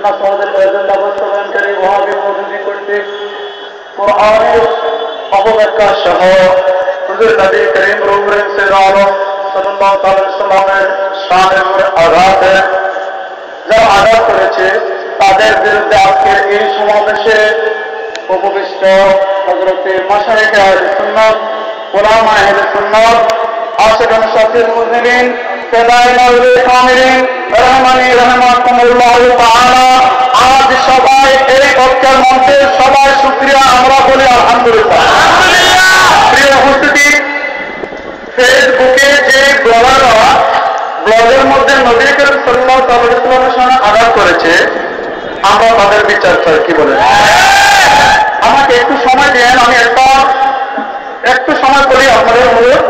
আমাদের এজেন্ডা বাস্তবায়নকারী ওয়াহাবি মওদুদি কর্তৃক কোরআনের অপব্যাখ্যা সহ হুজুর নবী করিম রূপরের আলম সাল্লাল্লাহু আলাইহি ওয়াসাল্লামের শানের উপর আঘাতে যারা আঘাত করেছে তাদের বিরুদ্ধে আজকের এই সমাবেশে উপবিষ্ট হযরতে মাশায়েখে আহলে সুন্নাত উলামা আহলে সুন্নাত আশিকান শাফিউল মুজনিবিন ফেদাইল কামিলিন রহমানি রাহমাতুল্লাহ তাআলা। আজ সবাই এই বক্তার মঞ্চে সবাই শুকরিয়া আমরা বলি আলহামদুলিল্লাহ। প্রিয় উপস্থিতি, ফেসবুকে যে ব্লগের মধ্যে নবী করিম সাল্লাল্লাহু আলাইহি ওয়াসাল্লামের সঙ্গে আঘাত করেছে, আমরা তাদের বিচার চাই। কি বলেন? আমাকে একটু সময় দেন, আমি একটু সময় করি আপনাদের অনুরোধ।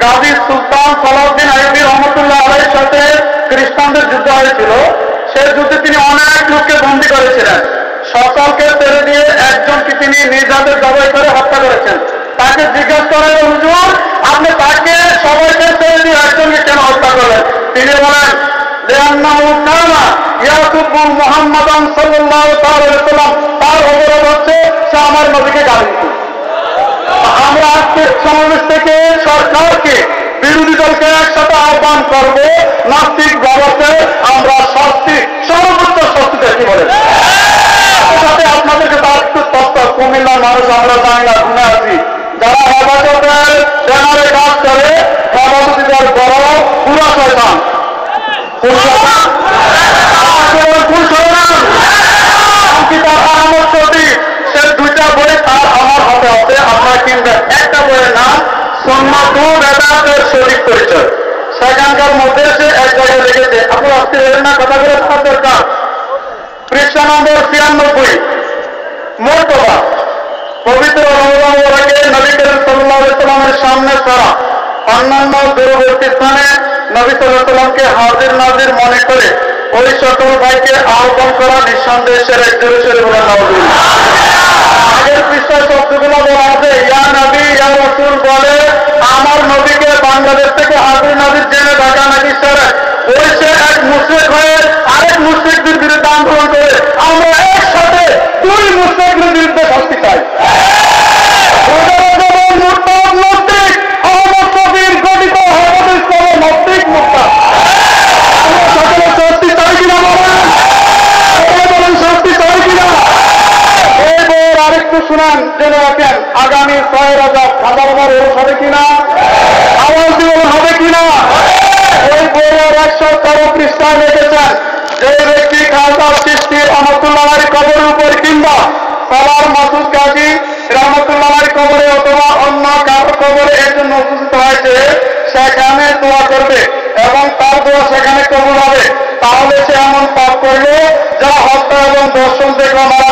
গাজী সুলতান সালাউদ্দিন আইয়ুবী রহমতুল্লাহ আলাইহির সাথে খ্রিস্টানদের যুদ্ধ হয়েছিল। সেই যুদ্ধে তিনি অনেক লোককে বন্দী করেছিলেন। সকলকে ছেড়ে দিয়ে একজনকে তিনি নিজ হাতে জবাই করে হত্যা করেছেন। তাকে জিজ্ঞাসা করেন, হুজুর আপনি তাকে সবাইকে ছেড়ে দিয়ে একজনকে কেন হত্যা করলেন? তিনি বলেন, লিআন্নাহু কানা ইয়াসুব্বু মুহাম্মাদান সাল্লাল্লাহু আলাইহি ওয়াসাল্লাম, তার অপরাধ হচ্ছে সে আমার নবীকে গালি দিত। আমরা আজকের সমাবেশ থেকে সরকারকে, বিরোধী দলকে একসাথে আহ্বান করবো, নাস্তিক বাবাকে আমরা শাস্তি, সর্বোচ্চ শাস্তি দেখি বলেন। সাথে আপনাদেরকে তার একটু তথ্য, কুমিল্লার মানুষ আমরা জানি না, ঘুরে আছি, যারা হেফাজতের ব্যানারে কাজ করে, হেফাজতিদের বড় পুরা শয়তান, সে দুইটা বই তার আমার হাতে আছে, আপনারা কিনবেন। একটা বইয়ের নাম সুন্নাত ও বেদাতের সঠিক পরিচয়। সেখানকার মধ্যে সে এক জায়গায় লিখেছে, আপনি আজকে এলেন না, কথাগুলো থাকার দরকার। পৃষ্ঠা নম্বর 93, মর্তবা পবিত্র রমজান মুবারকে নবী করিম সাল্লাল্লাহু আলাইহি ওয়াসাল্লামের সামনে ছাড়া অন্যান্য দূরবর্তী স্থানে নবী সাল্লাল্লাহু আলাইহি ওয়াসাল্লামকে হাজির নাজির মনে করে ওই সকল ভাইকে আহ্বান করা নিঃসন্দেহে শিরক। জোরে বলেন নাউযুবিল্লাহ। আগের পৃষ্ঠায় শব্দগুলো বলা আছে, ইয়া নবী ইয়া রাসূল বলে আমার নবীকে বাংলাদেশ থেকে হাজির নাজির জেনে ঢাকা নাকি শিরক। ওই সে এক মুশরিক হয়ে আরেক মুশরিকদের বিরুদ্ধে আন্দোলন করে আমরা একসাথে দুই মুশরিকদের বিরুদ্ধে শাস্তি চাই। শুনান জেনে রাখেন, আগামী 6 রজব হাজার ওরস হবে কিনা, আওয়াজ দিয়ে হবে কিনা। ওই বইয়ের 113 পৃষ্ঠায় লিখেছেন, যে ব্যক্তি খালদা চিশতি রহমতুল্লাহর কবরের উপর কিংবা সালার মাসুদ কাজী রহমতুল্লাহর কবরে অথবা অন্য কারো কবরে এর জন্য উপস্থিত হয়েছে, সেখানে দোয়া করবে এবং তার দোয়া সেখানে কবুল হবে, তাহলে সে এমন পাপ করলো যা হত্যা এবং দর্শন থেকে মারা।